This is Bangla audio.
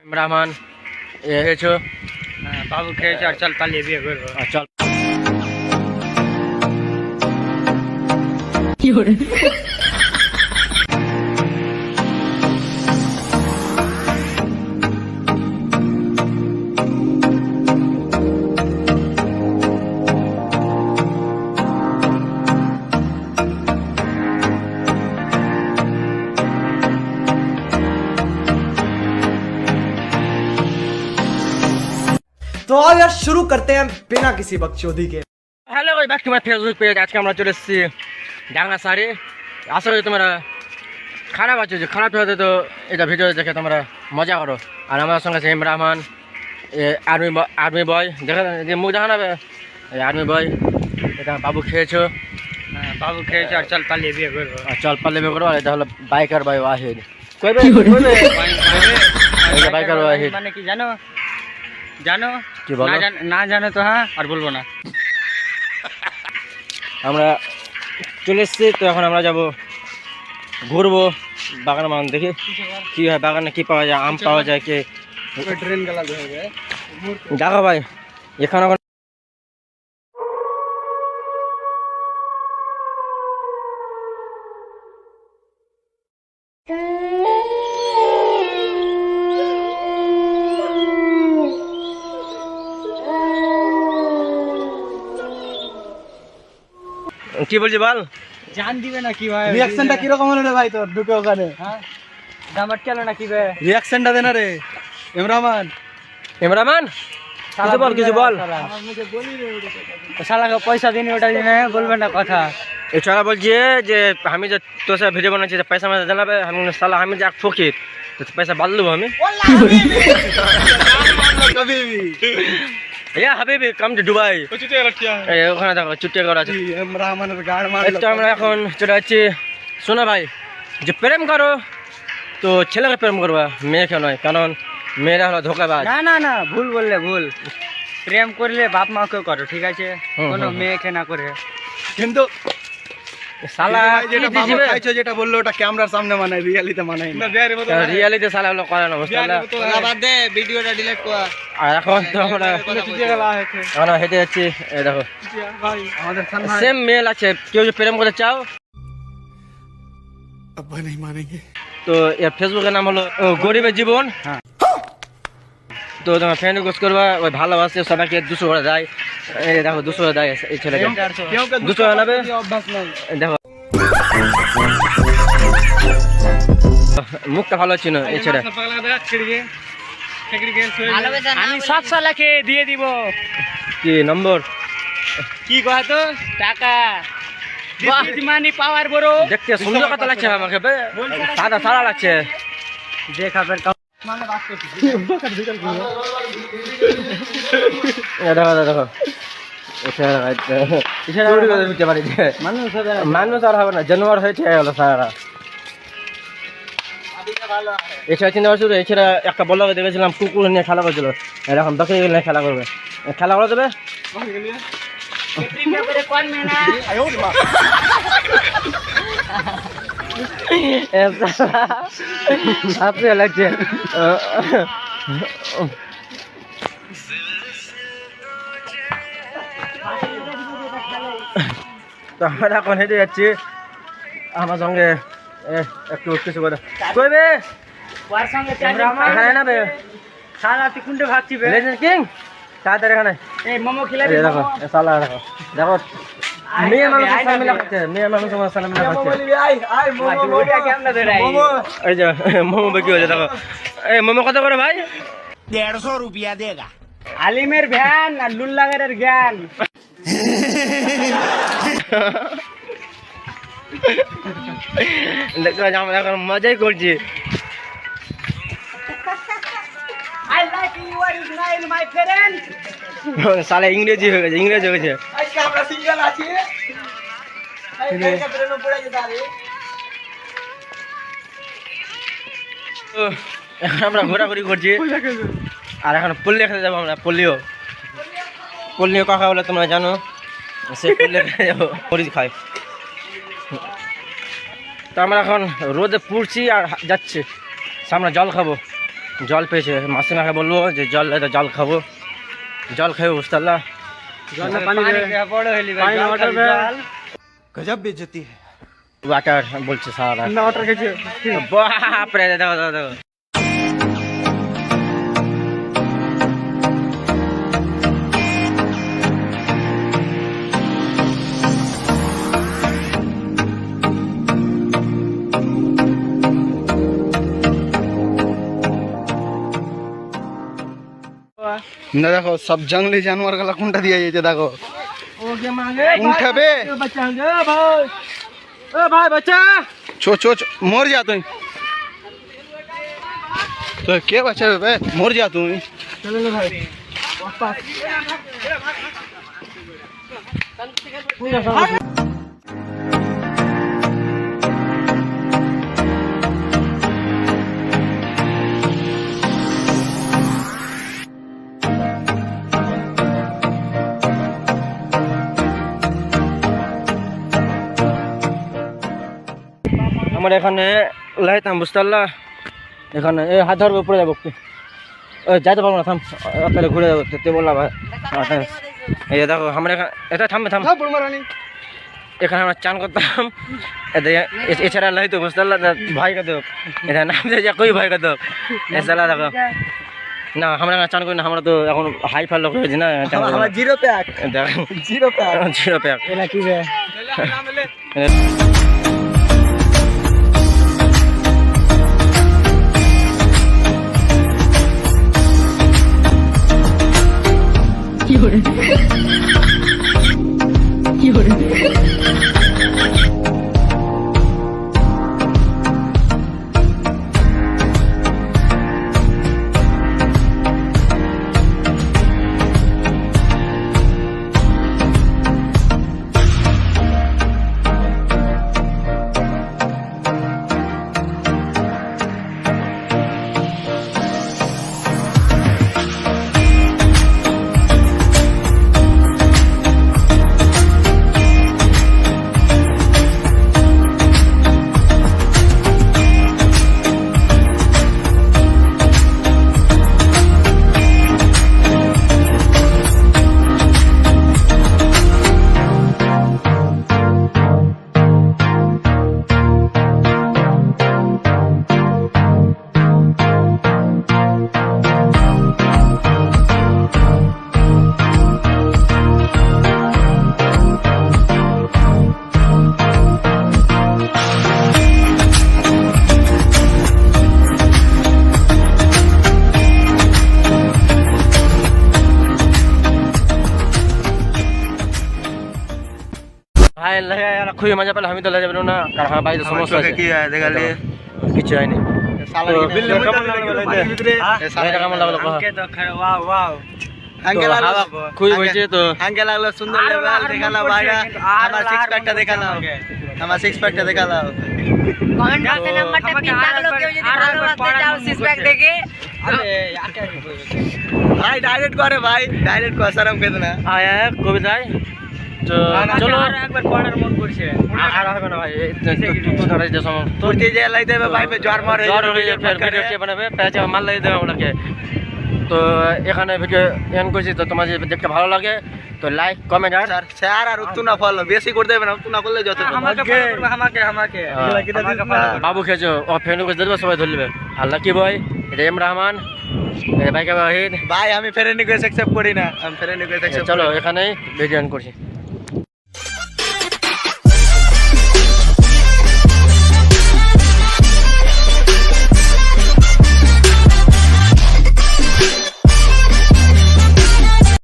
ইমরান এসেছো বাবু খেয়েছে আর চল পালিয়ে বিয়ে করবো। চল तो आओ यार शुरू करते हैं बिना किसी बकचोदी के। হ্যালো ভাই back to my Facebook page. আজকে আমরা চলে এসেছি ডাঙ্গা সারি। আশা করি তোমরা খারাপ আছো, যে খারাপ হতে তো এটা ভিডিও দেখে তোমরা মজা করো। আর আমার সঙ্গে আছে ইমরান আর্মি বয়, দেখা যে মুখ দেখা নেবে আর্মি বয়। এটা বাবু খেয়েছো বাবু খেয়েছে আর চল পালিয়ে বিয়ে করবো। আর চল পাল্লে বিয়ে করো। আর এটা হলো বাইকার বয় ওয়াহিদ। কইবে বাইকার ওয়াহিদ মানে কি জানো জানো কি বলো? না জানো তো হ্যাঁ আর বলবো না। আমরা চলে এসেছি, তো এখন আমরা যাব ঘুরবো বাগান বাগান দেখি কি হয়, বাগানে কি পাওয়া যায়, আম পাওয়া যায় কি ट्रेन गला जो है দেখো ভাই এখানে এখন কি বলছি বল। জান দিবে না কি ভাই রিঅ্যাকশনটা কি রকম হলো রে ভাই তোর ঢুকে ওখানে? হ্যাঁ দামাট কেন না কি ভাই রিঅ্যাকশনটা দে না রে ইমরান। ইমরান কিছু বল, কিছু বল। শালাকে পয়সা দিনি ওটা দিনে বলবে না কথা। এই ছাড়া বলছি যে আমি যে তোর সাথে ভিডিও বানাচ্ছি যে পয়সা আমাদের জানাবে। আমি সালা আমি যে এক ফকির, তো পয়সা বাদ দেবো আমি। कभी भी ইয়া হাবিবি কাম টু দুবাই। এই ওখানে দেখো চুটিয়া করা আছে। ইমরানের গাড় মার এই তো আমরা এখন চলে যাচ্ছি। শোনো ভাই, যে প্রেম করো তো ছেলেকে প্রেম করবা, মেয়েকে নয়, কারণ মেয়েরা হলো ধোকাবাজ। না না না ভুল বললে ভুল। প্রেম করলে বাপ মাকে করো, ঠিক আছে? কোনো হুম। মেয়েকে না করে। কিন্তু সালা যেটা বাবা খাইছো যেটা বললো ওটা ক্যামেরার সামনে মানায়, রিয়েলিতে মানায় না। রিয়ালিতে সালা হলো করে না, বুঝতে পারলা? বাদ দে, ভিডিওটা ডিলিট কর। আর এখন তো আমরা এখন হেঁটে যাচ্ছি। এই দেখো আমাদের সেম মেল আছে, কেউ যে প্রেম করতে চাও अब्बा नहीं मानेंगे। তো এর ফেসবুকের নাম হলো গরিবের জীবন। হ্যাঁ। তো তোমার ফ্রেন্ড রিকোয়েস্ট করবা, ওই ভালোবাসে সবাইকে 200 করে দেয়। এই দেখো 200 করে দেয় এই ছেলেকে, 200 করে নেবে। অভ্যাস নাই। দেখো মুখটা ভালো ছিল এই ছেলে। আমি 700 লাখে দিয়ে দিব। কি নম্বর কি কয় তো টাকা মানি পাওয়ার বড় দেখতে সুন্দর কথা লাগছে আমাকে বে, সাদা সাদা লাগছে। দেখাবেন দেখো দেখো মানুষ আর হবে না, জানোয়ার হয়েছে হলো সারা। এছাড়া চিন্তা করছি, এছাড়া একটা বল দেখেছিলাম কুকুর নিয়ে খেলা করছিল, এরকম বকরি নিয়ে খেলা করবে, খেলা করে দেবে। লাগছে তো আমরা এখন হেঁটে যাচ্ছি। আমার সঙ্গে একটু কিছু কথা কইবে এখানে নাবে সারা তুই কোনটা ভাবছি বে? লেজেন্ড কিং তাড়াতাড়ি এখানে। এই মোমো খিলাবি এই দেখো মোমো? সালা দেখো দেখো মেয়ে মানুষের সামনে লাগছে, মেয়ে মানুষের সামনে লাগছে। ওটা কেমনে ধরে আই? এই যে মোমো বিক্রি হয়েছে দেখো। এই মোমো কত করে ভাই? 150 रुपया देगा। আলিমের ভ্যান আর লুল্লাগারের জ্ঞান। দেখো আমরা এখন মজাই করছি। I like your smile, my friend. সালা ইংরেজি হয়ে গেছে, ইংরেজি হয়ে গেছে। আজকে আমরা সিঙ্গেল আছি। তো এখন আমরা ঘোরাঘুরি করছি। আর এখন পল্লী খেতে যাবো আমরা, পল্লীও পল্লীও কাকা বলে তোমরা জানো, সে পল্লী খেতে যাবো, মরিচ খায়। তো আমরা এখন রোদে পুড়ছি আর যাচ্ছি, সামনে জল খাবো। জল পেয়েছে মাসিমাকে বলবো যে জল জল খাবো জল খাবো বুঝতে পারলা পানি বড় হইলি ভাই गजब बेइज्जती है ওয়াটার বলছে সারা না ওটা খেয়েছে বাপরে দেখো দেখো দেখো ना देखो सब जंगली जानवर गला कुंटा दिया ये देखो उठा बे ভাই বাচ্চা छो छो छो, मर जा तू तो क्या बचा बे मर जा तू আমার এখানে লাইতাম বুঝতে পারলা এখানে এই হাত ধরবে উপরে যাবো যাইতে পারবো না থাম তাহলে ঘুরে যাবো তুই বললাম এই যে দেখো আমরা এখানে এটা থামবে থাম এখানে আমরা চান করতাম এছাড়া লাইতো বুঝতে পারলা ভাই কত এটা নাম যা কই ভাই কত এছাড়া দেখো না আমরা চান করি না আমরা তো এখন হাই ফাই লোক হয়েছি না zero pack zero pack zero pack এটা কি রে ভাই লাগে খুবই মজা পেলাম আমি তো লেগে যাবো না কারণ আমার বাড়িতে সমস্যা আছে কিছু হয়নি কেমন লাগলো ওয়াও ওয়াও খুবই হয়েছে তো अंगे लागलो सुंदर लेवल देखाला भाईरा हमारा सिक्स पैक टा देखाला हमारा सिक्स पैक टा देखाला कमेंट करते नंबरটা পিন থাকলো কেউ যদি ভালোবাসতে চাও সিক্স প্যাক দেখে भाई डायरेक्ट करे भाई डायरेक्ट को शर्म के देना আয়া কবিতায় তো চলো একবার পড়ার মন করছে আর হবে না ভাই তো ধরে যে সময় तुरती जे लाई देबे भाई पे ज्वार मारे জ্বর হয়ে যায় ফের ভিডিও কে বানাবে পেঁচে মাল লাগিয়ে দেবে আপনাকে তো এখানে ভিডিও এন্ড করছি তো তোমার যদি দেখতে ভালো লাগে তো লাইক কমেন্ট আর सर शेयर और तू ना फॉलो बेसी कर देबे ना तू ना করলে যত আমাকে ফলো করবে আমাকে আমাকে বাবু খেয়েছো ও ফ্রেন্ড করে দেবে সবাই ধরবে আল্লাহ কি ভাই এটা এম রহমান ভাই কে ভাই ভাই আমি ফেরেনি কো एक्सेप्ट করি না আমি ফেরেনি কো एक्सेप्ट চলো এখানেই ভিডিও এন্ড করছি